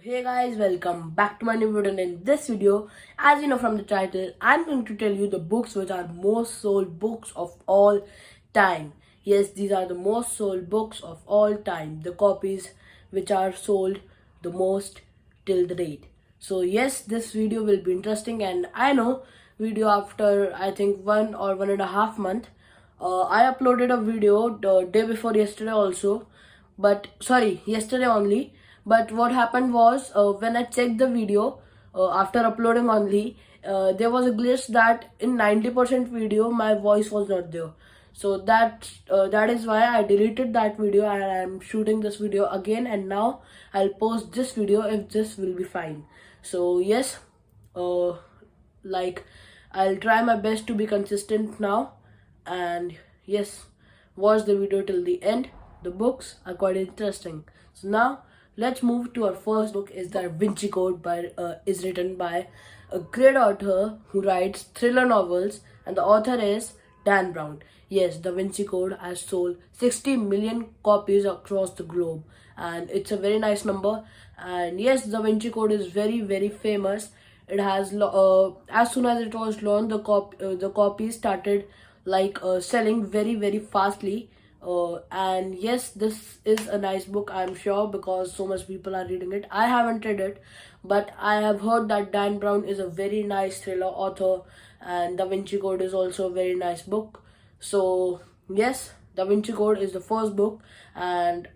Hey guys, welcome back to my new video. And in this video, as you know from the title, I'm going to tell you the books which are most sold books of all time. Yes, these are the most sold books of all time, the copies which are sold the most till the date. So yes, this video will be interesting, and I know video after I think 1 or 1.5 month. I uploaded a video the day before yesterday also, but sorry, yesterday only. But what happened was, when I checked the video after uploading only, there was a glitch that in 90% video my voice was not there. So that is why I deleted that video, and I'm shooting this video again, and now I'll post this video if this will be fine. So yes, uh, like I'll try my best to be consistent now, and yes, watch the video till the end. The books are quite interesting. So now let's move to our first book. Is the Vinci Code by is written by a great author who writes thriller novels, and the author is Dan Brown. Yes, the Vinci Code has sold 60 million copies across the globe, and it's a very nice number. And yes, the Vinci Code is very famous. It has as soon as it was launched, the copies started selling very fastly. And yes, this is a nice book, I'm sure, because so much people are reading it. I haven't read it, but I have heard that Dan Brown is a very nice thriller author, and Da Vinci Code is also a very nice book. So yes, Da Vinci Code is the first book and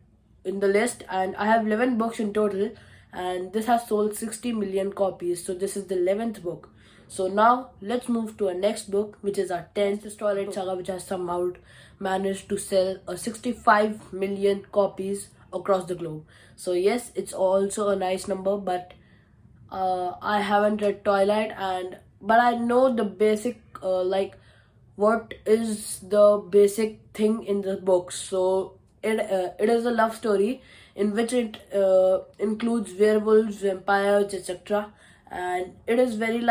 in the list, and I have 11 books in total, and this has sold 60 million copies. So this is the 11th book. So now let's move to our next book, which is our 10th Twilight Saga, which has somehow managed to sell 65 million copies across the globe. So yes, it's also a nice number, but I haven't read Twilight, and but I know the basic what is the basic thing in the book. So it is a love story in which it includes werewolves, vampires, etc. And it is very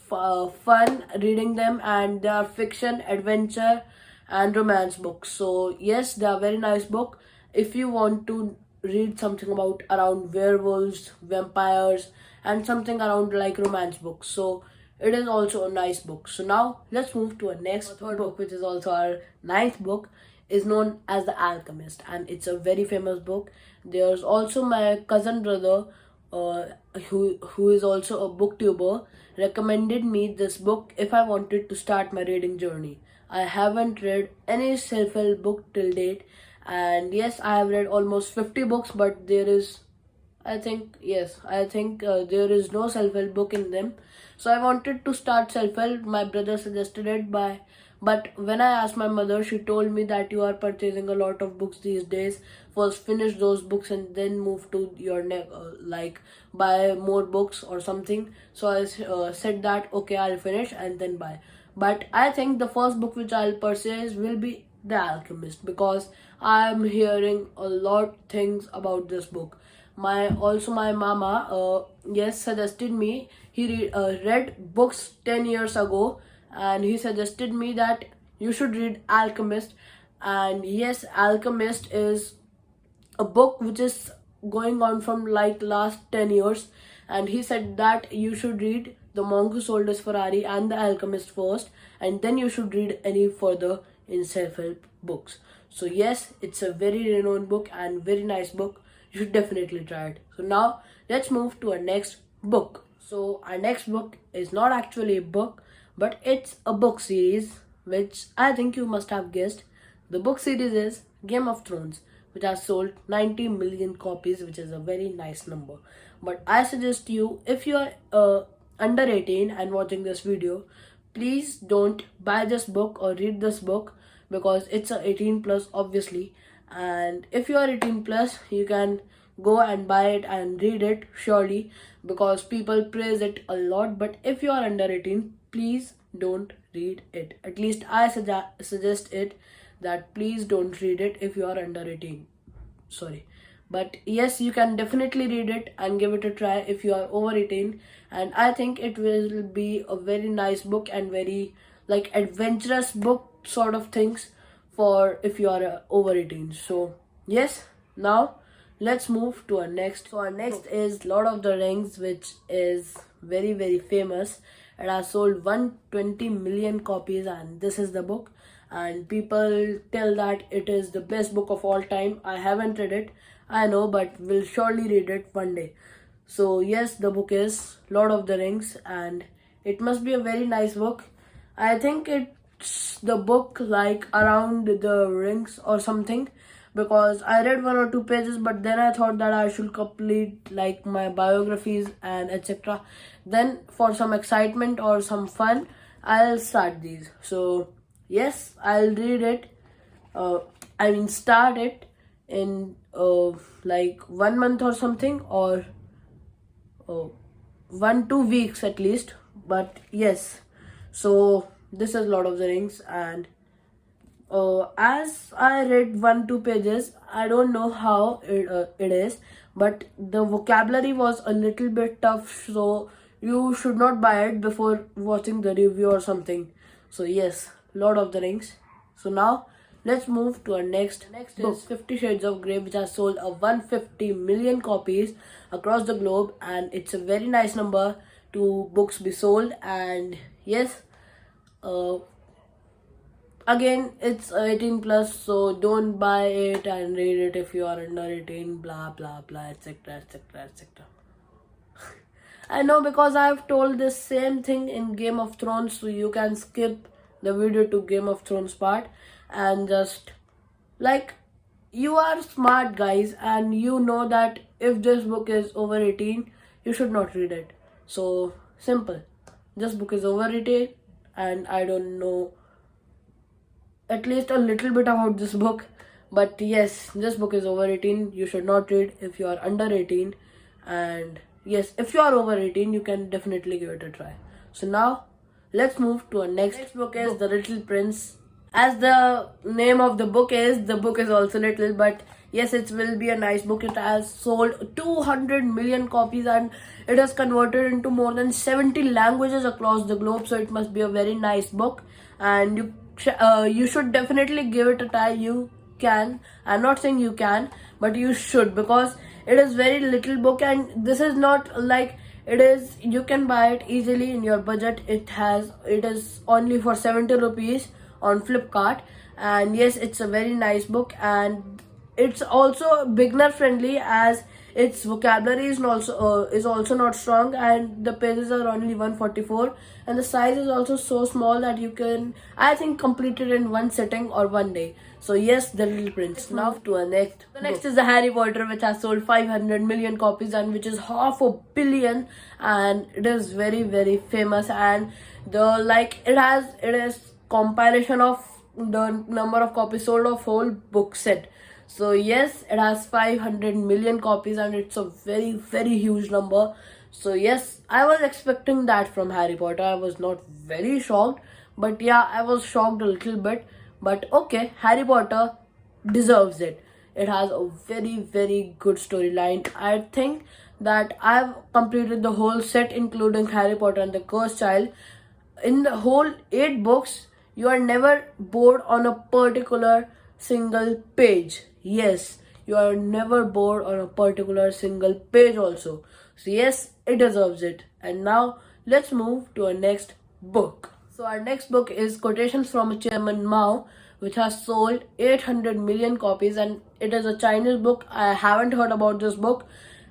fun reading them, and they are fiction, adventure, and romance books. So yes, they are very nice book if you want to read something about around werewolves, vampires, and something around like romance books. So it is also a nice book. So now let's move to our next third book, which is also our ninth book, is known as The Alchemist, and it's a very famous book. There's also my cousin brother, uh, who is also a booktuber, recommended me this book if I wanted to start my reading journey. I haven't read any self-help book till date, and yes, I have read almost 50 books, but I think there is no self-help book in them. So I wanted to start self-help. My brother suggested it but when I asked my mother, she told me that you are purchasing a lot of books these days. First finish those books and then move to your buy more books or something. So I said that okay, I'll finish and then buy. But I think the first book which I'll purchase will be The Alchemist, because I'm hearing a lot things about this book. My mama yes suggested me. Read books 10 years ago, and he suggested me that you should read Alchemist. And yes, Alchemist is a book which is going on from like last 10 years, and he said that you should read The Monk Who Sold His Ferrari and The Alchemist first, and then you should read any further in self-help books. So yes, it's a very renowned book and very nice book. You should definitely try it. So now let's move to our next book. So our next book is not actually a book, but it's a book series, which I think you must have guessed. The book series is Game of Thrones, which has sold 90 million copies, which is a very nice number. But I suggest you, if you are under 18 and watching this video, please don't buy this book or read this book, because it's a 18 plus obviously. And if you are 18 plus, you can go and buy it and read it surely, because people praise it a lot. But if you are under 18, please don't read it. At least I suggest it, that please don't read it if you are under 18. Sorry, but yes, you can definitely read it and give it a try if you are over 18. And I think it will be a very nice book and very like adventurous book sort of things for if you are over 18. So yes, now let's move to our next. So our next is Lord of the Rings, which is very very famous. It has sold 120 million copies, and this is the book. And people tell that it is the best book of all time. I haven't read it, I know, but will surely read it one day. So yes, the book is Lord of the Rings, and it must be a very nice book. I think it's the book like around the rings or something, because I read 1 or 2 pages, but then I thought that I should complete like my biographies and etc. Then for some excitement or some fun, I'll start these. So yes, I'll read it. Start it in like 1 month or something, or 1 2 weeks at least. But yes, so this is Lord of the Rings, and as I read 1 2 pages, I don't know how it is, but the vocabulary was a little bit tough, so you should not buy it before watching the review or something. So yes, Lord of the Rings. So now let's move to our next. Next book is 50 Shades of Grey, which has sold a 150 million copies across the globe, and it's a very nice number to books be sold. And yes, uh, again, it's 18 plus, so don't buy it and read it if you are under 18, blah blah blah, etc etc etc. I know, because I've told this same thing in Game of Thrones, so you can skip the video to Game of Thrones part and just like, you are smart guys, and you know that if this book is over 18, you should not read it. So simple. This book is over 18, and I don't know at least a little bit about this book, but yes, this book is over 18. You should not read if you are under 18, and yes, if you are over 18, you can definitely give it a try. So now let's move to our next book is The Little Prince. As the name of the book is also little, but yes, it will be a nice book. It has sold 200 million copies, and it has converted into more than 70 languages across the globe, so it must be a very nice book, and you should definitely give it a try. You can, I'm not saying you can, but you should, because it is very little book, and this is not like, it is, you can buy it easily in your budget. It is only for 70 rupees on Flipkart, and yes, it's a very nice book, and it's also beginner friendly, as its vocabulary is also not strong, and the pages are only 144, and the size is also so small that you can, I think, complete it in one sitting or one day. So yes, The Little Prince. Now to our next. The next is the Harry Potter, which has sold 500 million copies, and which is 500 million, and it is very very famous. And the like, it is compilation of the number of copies sold of whole book set. So yes, it has 500 million copies, and it's a very very huge number. So yes, I was expecting that from Harry Potter. I was not very shocked, but yeah, I was shocked a little bit. But okay, Harry Potter deserves it. It has a very very good storyline. I think that I've completed the whole set, including Harry Potter and the Cursed Child. In the whole 8 books, you are never bored on a particular single page. Yes, you are never bored on a particular single page also. So yes, it deserves it. And now let's move to our next book. So our next book is Quotations from Chairman Mao, which has sold 800 million copies, and it is a Chinese book. I haven't heard about this book,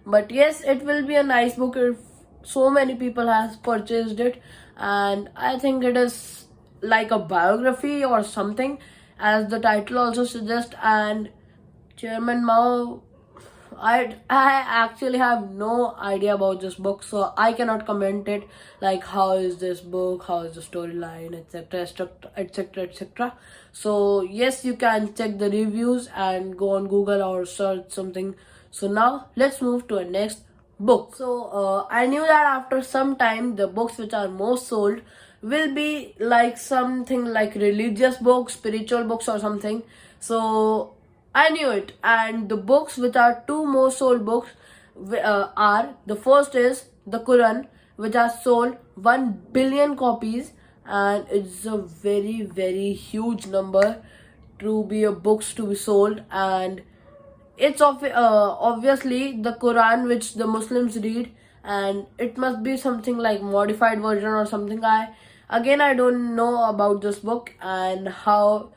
but yes, it will be a nice book if so many people has purchased it. And I think it is like a biography or something, as the title also suggests. And Chairman Mao, I actually have no idea about this book, so I cannot comment it like how is this book, how is the storyline, etc etc etc. So yes, you can check the reviews and go on Google or search something. So now let's move to our next book. So I knew that after some time the books which are most sold will be like something like religious books, spiritual books or something. So I knew it, and the books which are two most sold books are, the first is the Quran, which has sold 1 billion copies, and it's a very very huge number to be a books to be sold. And It's obviously the Quran which the Muslims read, and it must be something like modified version or something. I don't know about this book and how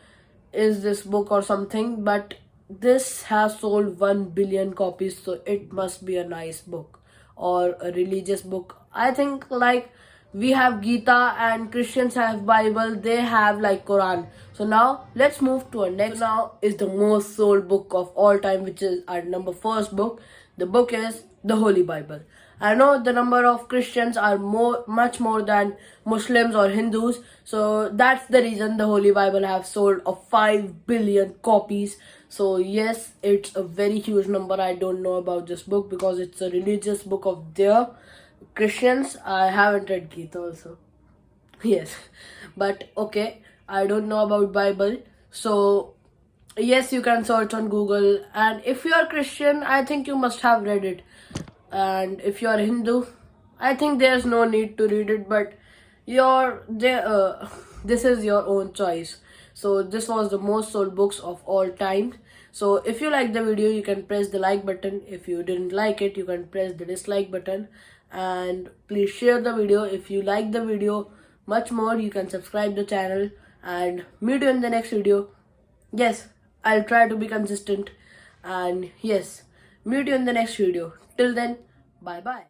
is this book or something, but this has sold 1 billion copies, so it must be a nice book or a religious book. I think like we have Gita and Christians have Bible, they have like Quran. So now let's move to our next. So now is the most sold book of all time, which is our number first book. The book is the Holy Bible. I know the number of Christians are much more than Muslims or Hindus, so that's the reason the Holy Bible have sold of 5 billion copies. So yes, it's a very huge number. I don't know about this book because it's a religious book of their Christians. I haven't read Gita also. Yes, but okay, I don't know about Bible. So yes, you can search on Google, and if you are Christian, I think you must have read it. And if you are Hindu, I think there's no need to read it, but this is your own choice. So this was the most sold books of all time. So if you like the video, you can press the like button. If you didn't like it, you can press the dislike button, and please share the video. If you like the video much more, you can subscribe the channel, and meet you in the next video. Yes, I'll try to be consistent, and yes, meet you in the next video. Till then, bye bye.